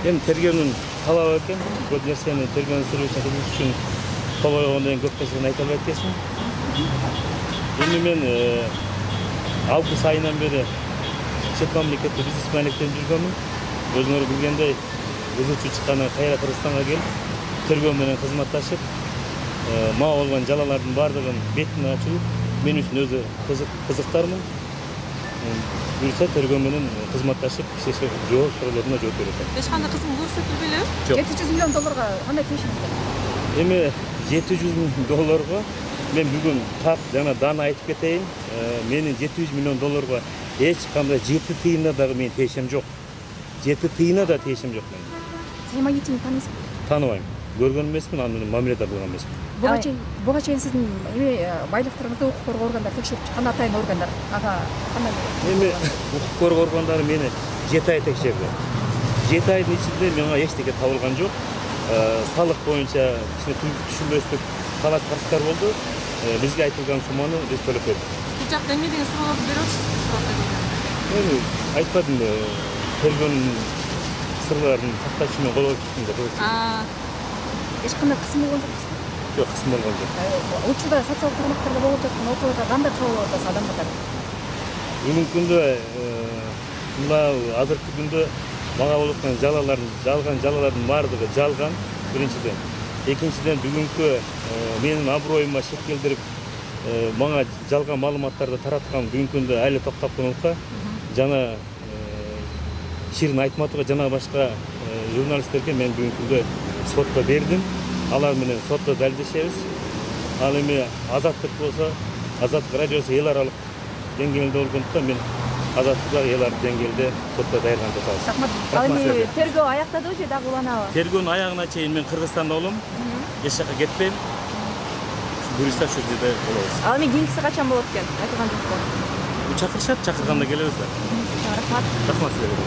Эми тергөөнүн талабы экен. Көп нерсени тергөөнүн сүрүүсүн кылыш үчүн колой болгондон кийин көп нерсени айта албайт экенсиң. Эми мен август айынан бери чет мамлекетте бизнес маалектенип жүргөнмүн. Өзүңөр билгендей, бузуучу чыккандан кайра Кыргызстанга келип, тергөө менен кызматташып, мага болгон жалалардын баардыгын бетин ачуу мен үчүн өзү кызыктармын. Буюрса тергөө менен кызматташып, жооп суроолоруна жооп берет. Эч кандай кысым көрсөтүлбөйбү? Жок. 700 миллион долларга кандай тиешиңиз бар? Эми 700 миң долларга мен бүгүн так жана дана айтып кетейин. Менин 700 миллион долларга эч кандай 7 тыйына дагы менин тиешем жок. 7 тыйына да тиешем жок менин. Саймагичини тааныйсызбы? Тааныбайм. Көргөн эмесмин, аны менен мамиле да кылган эмесмин. Буга чейин сиздин байлыктарыңызды укук коргоо органдары текшерип чыккан, атайын органдар. Ага кандай? Эми укук коргоо органдары мени 7 ай текшерди. 7 айдын ичинде мага эчтеке табылган жок. Салык боюнча кичине түшүнбөстүк талап тарыштар болду. Бизге айтылган сумманы биз төлөп бердик. Бул жакта эмне деген суроолорду берип атышсыз? Эми айтпадым, тергөөнүн сырларын сакташ үчүн кол коюптун деп. Эч кандай кысым болгон жокпузбу? Жок, кысым болгон жок. Учурда социалдык тармактарда болуп жаткан окуяларда кандай кабыл алып атасыз адам катары? Бүгүнкү күндө мына азыркы күндө мага болуп аткан жалган жалалардын баардыгы жалган, биринчиден. Экинчиден, бүгүнкү менин аброюма шек келтирип, мага жалган маалыматтарды тараткан бүгүнкү күндө айыл токтоп коюлукка жана Ширин Айтматова жана башка журналисттерге мен бүгүнкү күндө сотко бердим. Алар менен сотто далилдешебиз. Ал эми Азаттык болсо, Азаттык радиосу эл аралык деңгээлде болгондуктан мен Азаттык эл аралык деңгээлде сотто даярданып жатабыз. Рахмат. Ал эми тергөө аяктадыбы же дагы уланабы? Тергөөнүн аягына чейин мен Кыргызстанда болом. Эч жака кетпейм. Буюрса ошол жерде болобуз. Ал эми кийинкиси качан болот экен? Айтылган жокпу? Чакырышат, чакырганда келебиз да. Рахмат. Рахмат силерге.